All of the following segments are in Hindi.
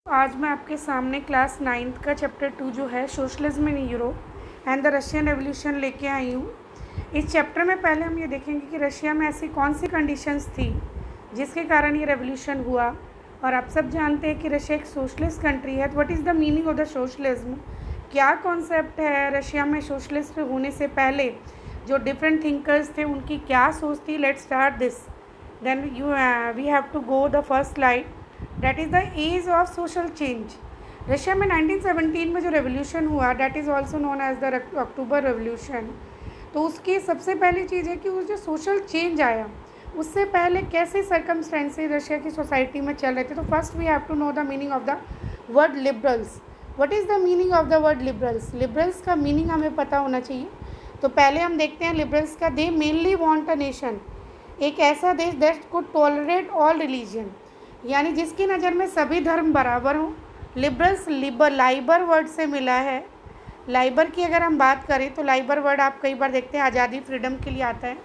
आज मैं आपके सामने क्लास 9th का चैप्टर 2 जो है socialism in Europe and the Russian revolution लेके आई हूँ। इस चैप्टर में पहले हम ये देखेंगे कि रशिया में ऐसी कौन सी कंडीशंस थी जिसके कारण ये रेवोल्यूशन हुआ। और आप सब जानते हैं कि रशिया एक सोशलिस्ट कंट्री है। तो what is the meaning of the socialism, क्या कॉन्सेप्ट है रशिया में सोशलिस्ट होने से पहले, जो डिफरेंट थिंकर्स थे उनकी क्या सोच थी। Let's start this, then we have to go the first slide, that is the age of social change. Russia में 1917 में जो रेवोल्यूशन हुआ, that is also known as the October revolution. तो उसकी सबसे पहली चीज़ है कि वो जो सोशल चेंज आया, उससे पहले कैसे सर्कमस्टेंसेस रशिया की सोसाइटी में चल रहे थे। तो first we have to know the meaning of the word liberals. What is the meaning of the word liberals? Liberals का मीनिंग हमें पता होना चाहिए। तो पहले हम देखते हैं लिबरल्स का, दे मेनली वांट अ नेशन, एक ऐसा देश that could tolerate all religion, यानी जिसकी नज़र में सभी धर्म बराबर हों। लिबरल्स लाइबर वर्ड से मिला है। लाइबर की अगर हम बात करें तो लाइबर वर्ड आप कई बार देखते हैं आज़ादी, फ्रीडम के लिए आता है,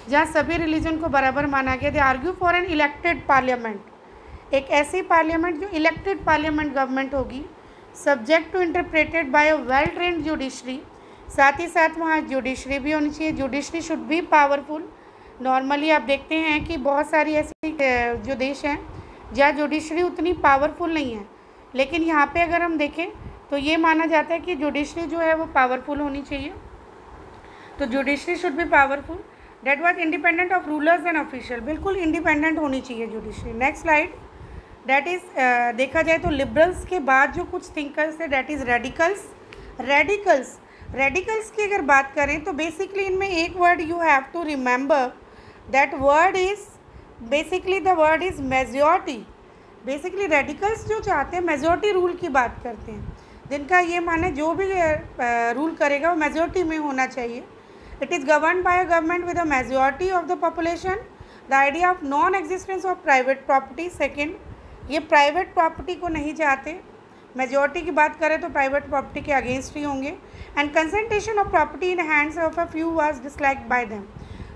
जहाँ सभी रिलीजन को बराबर माना गया। They argue for an elected parliament, एक ऐसी पार्लियामेंट जो इलेक्टेड पार्लियामेंट गवर्नमेंट होगी, subject to interpreted by a well trained judiciary. साथ ही साथ वहाँ जुडिशरी भी होनी चाहिए। Judiciary should be powerful. Normally आप देखते हैं कि बहुत सारी ऐसी जो देश हैं जहाँ जुडिशरी उतनी पावरफुल नहीं है, लेकिन यहाँ पे अगर हम देखें तो ये माना जाता है कि जुडिशरी जो है वो पावरफुल होनी चाहिए। तो judiciary should be powerful, that was independent of rulers and official, बिल्कुल इंडिपेंडेंट होनी चाहिए judiciary. Next slide, that is देखा जाए तो लिबरल्स के बाद जो कुछ थिंकर्स थे, डेट इज़ रेडिकल्स। रेडिकल्स की अगर बात करें तो बेसिकली इनमें एक word you have to remember, that word is basically the word is majority. Basically radicals जो चाहते हैं मेजॉरिटी रूल की बात करते हैं, जिनका ये माने जो भी रूल करेगा वो मेजॉरिटी में होना चाहिए। It is govern by a government with a majority of the population. The idea of non existence of private property. Second, ये प्राइवेट प्रॉपर्टी को नहीं चाहते। मेजॉरिटी की बात करें तो प्राइवेट प्रॉपर्टी के अगेंस्ट ही होंगे। And concentration of property in hands of a few was disliked bye them,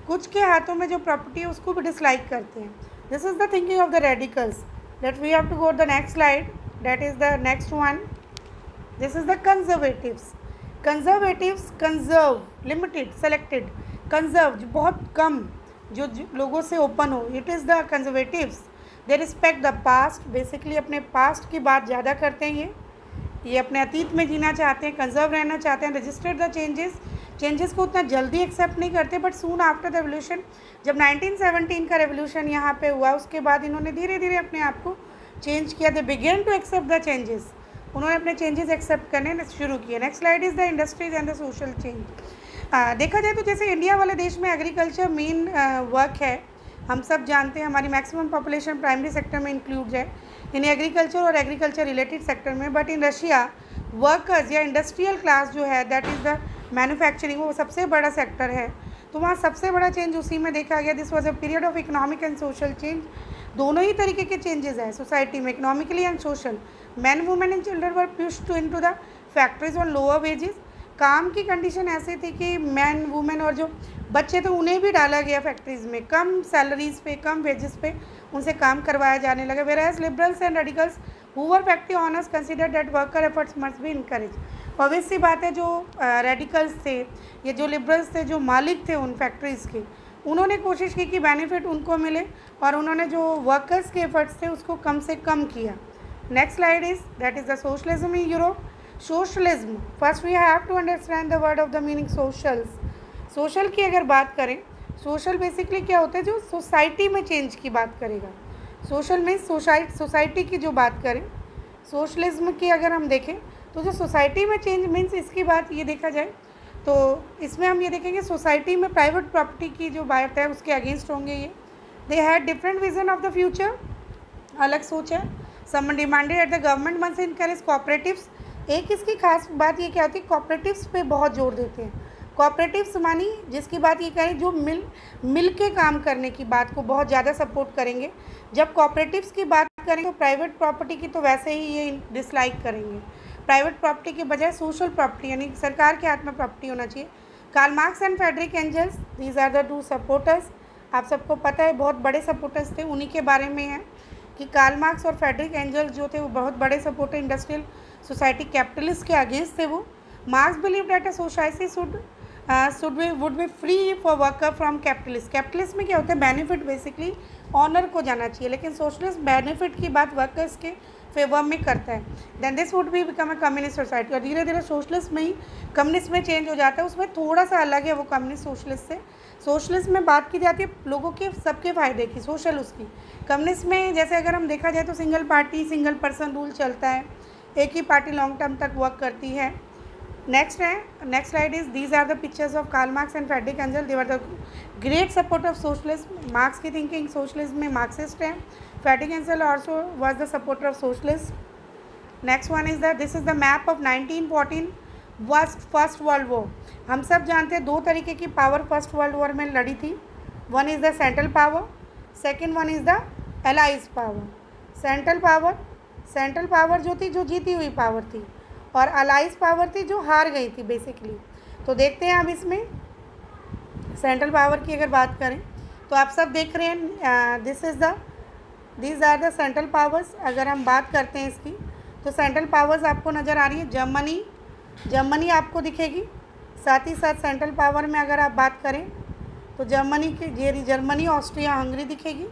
कुछ के हाथों में जो प्रॉपर्टी है उसको भी डिसलाइक करते हैं। This is the thinking of the radicals. That we have to go the next slide, that is the next one. This is the conservatives. Conserve, limited, selected, conserve जो बहुत कम, जो लोगों से ओपन हो, it is the conservatives. They respect the past, basically अपने पास्ट की बात ज़्यादा करते हैं। ये अपने अतीत में जीना चाहते हैं, कंजर्व रहना चाहते हैं। रजिस्टर्ड द चेंजेस को उतना जल्दी एक्सेप्ट नहीं करते, but soon after the revolution, जब 1917 का रेवोल्यूशन यहाँ पे हुआ, उसके बाद इन्होंने धीरे धीरे अपने आप को चेंज किया। They begin to accept the changes, उन्होंने अपने चेंजेस एक्सेप्ट करने शुरू किए। Next slide is the industries and the social change. देखा जाए तो जैसे इंडिया वाले देश में एग्रीकल्चर मेन वर्क है, हम सब जानते हैं, हमारी मैक्सिमम पॉपुलेशन प्राइमरी सेक्टर में इंक्लूड है, इन एग्रीकल्चर और एग्रीकल्चर रिलेटेड सेक्टर में। बट इन रशिया वर्कर्स या इंडस्ट्रियल क्लास जो है, दैट इज़ द मैन्युफैक्चरिंग, वो सबसे बड़ा सेक्टर है। तो वहाँ सबसे बड़ा चेंज उसी में देखा गया। This was a period of economic and social change. दोनों ही तरीके के चेंजेस हैं सोसाइटी में, economically and social. Man, women and children were pushed to into the factories on lower wages. काम की कंडीशन ऐसी थी कि मैन, वुमेन और जो बच्चे थे उन्हें भी डाला गया फैक्ट्रीज़ में, कम सैलरीज पे, कम वेजेस पे उनसे काम करवाया जाने लगा। Whereas liberals and radicals who were factory owners consider that worker efforts must be encourage. Obvious सी बात है, जो रेडिकल्स थे, ये जो लिबरल्स थे, जो मालिक थे उन फैक्ट्रीज़ के, उन्होंने कोशिश की कि बेनिफिट उनको मिले, और उन्होंने जो वर्कर्स के एफर्ट्स थे उसको कम से कम किया। Next slide is, that is the socialism in Europe. Socialism, first we have to understand the word of the meaning socials. Social की अगर बात करें, सोशल बेसिकली क्या होता है, जो सोसाइटी में चेंज की बात करेगा। सोशल में सोसाइटी की जो बात करें, सोशलिज्म की अगर हम देखें तो जो सोसाइटी में चेंज मीन्स, इसकी बात ये देखा जाए तो इसमें हम ये देखेंगे सोसाइटी में प्राइवेट प्रॉपर्टी की जो बात है उसके अगेंस्ट होंगे ये। They had different vision of the future, अलग सोच है। Some demanded that the government must encourage cooperatives. एक इसकी खास बात ये क्या होती है, कोऑपरेटिव्स पे बहुत जोर देते हैं। कोऑपरेटिव्स मानी, जिसकी बात ये करें, जो मिल के काम करने की बात को बहुत ज़्यादा सपोर्ट करेंगे। जब कोऑपरेटिव्स की बात करेंगे तो प्राइवेट प्रॉपर्टी की तो वैसे ही ये डिसलाइक करेंगे। प्राइवेट प्रॉपर्टी के बजाय सोशल प्रॉपर्टी, यानी सरकार के हाथ में प्रॉपर्टी होना चाहिए। Karl Marx and Friedrich Engels, these are the two supporters. आप सबको पता है बहुत बड़े सपोर्टर्स थे, उन्हीं के बारे में है। कि कार्ल मार्क्स और फ्रेडरिक एंजल्स जो थे वो बहुत बड़े सपोर्टर इंडस्ट्रियल सोसाइटी कैपिटलिस्ट के अगेंस्ट थे। वो marks believe that a society would be free for worker from capitalist. Capitalist में क्या होता है, बेनिफिट बेसिकली ऑनर को जाना चाहिए, लेकिन सोशलिस्ट बेनिफिट की बात वर्कर्स के फेवर में करता है। Then this would be become a communist society. और धीरे धीरे सोशलिस्ट में ही कम्युनिस्ट में चेंज हो जाता है। उसमें थोड़ा सा अलग है वो कम्युनिस्ट सोशलिस्ट से। सोशलिस्ट में बात की जाती है लोगों के सबके फ़ायदे की, सोशल उसकी। कम्युनिस्ट में जैसे अगर हम देखा जाए तो single party single person rule चलता है, एक ही पार्टी लॉन्ग टर्म तक वर्क करती है। Next slide is these are the pictures of Karl Marx and Frederick Engel. They were the great support of socialist. Marx की थिंकिंग सोशलिज्म में मार्क्सिस्ट है। Frederick Engel also was the supporter of socialist. Next one is this is the map of 1914 was first world war. हम सब जानते हैं दो तरीके की पावर फर्स्ट वर्ल्ड वॉर में लड़ी थी। One is the central power, second one is the allies power. Central power जो थी जो जीती हुई पावर थी, और अलाइज पावर थी जो हार गई थी बेसिकली। तो देखते हैं अब इसमें सेंट्रल पावर की अगर बात करें तो आप सब देख रहे हैं these are the central powers. अगर हम बात करते हैं इसकी तो सेंट्रल पावर्स आपको नज़र आ रही है। जर्मनी आपको दिखेगी, साथ ही साथ सेंट्रल पावर में अगर आप बात करें तो जर्मनी ऑस्ट्रिया हंगरी दिखेगी।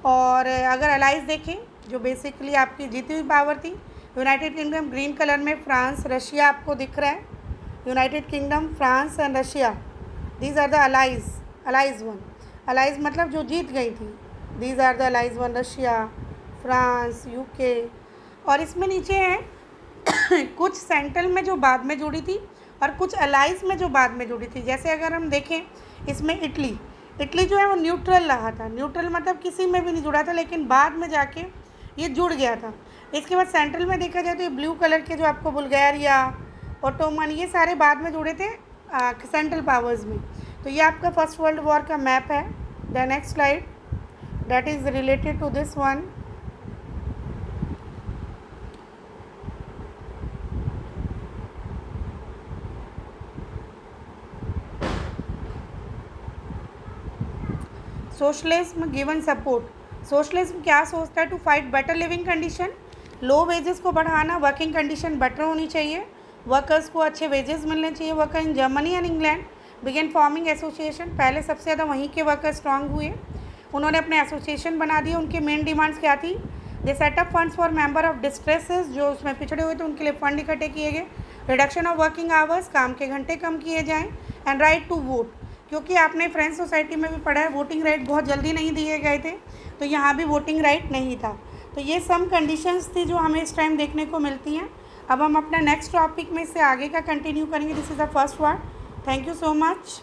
और अगर अलाइज देखें जो बेसिकली आपकी जीती हुई पावर थी, यूनाइटेड किंगडम ग्रीन कलर में, फ्रांस रशिया आपको दिख रहा है। United Kingdom France and Russia, these are the allies one. Allies मतलब जो जीत गई थी, these are the allies one, Russia, France, UK. और इसमें नीचे हैं कुछ सेंट्रल में जो बाद में जुड़ी थी और कुछ अलाइज में जो बाद में जुड़ी थी। जैसे अगर हम देखें इसमें इटली जो है वो न्यूट्रल रहा था। न्यूट्रल मतलब किसी में भी नहीं जुड़ा था, लेकिन बाद में जाके ये जुड़ गया था। इसके बाद सेंट्रल में देखा जाए तो ये ब्लू कलर के जो आपको बुल्गारिया, ओटोमन, ये सारे बाद में जुड़े थे सेंट्रल पावर्स में। तो ये आपका फर्स्ट वर्ल्ड वॉर का मैप है। The next slide that is related to this one. Socialism given support. Socialism क्या सोचता है? To fight better living condition, low wages को बढ़ाना, वर्किंग कंडीशन बेटर होनी चाहिए, वर्कर्स को अच्छे वेजेस मिलने चाहिए। Worker in Germany and England began forming association. पहले सबसे ज़्यादा वहीं के वर्कर स्ट्रांग हुए, उन्होंने अपने एसोसिएशन बना दिए। उनकी मेन डिमांड्स क्या थी? दे setup funds for member of distresses, जो उसमें पिछड़े हुए थे उनके लिए फंड इकट्ठे किए गए। रिडक्शन ऑफ वर्किंग आवर्स, काम के घंटे कम किए जाएँ। एंड राइट टू वोट, क्योंकि आपने फ्रेंच सोसाइटी में भी पढ़ा है वोटिंग राइट बहुत जल्दी नहीं दिए गए थे, तो यहाँ भी वोटिंग राइट नहीं था। तो ये सम कंडीशंस थी जो हमें इस टाइम देखने को मिलती हैं। अब हम अपना नेक्स्ट टॉपिक में इससे आगे का कंटिन्यू करेंगे। This is the first one. Thank you so much.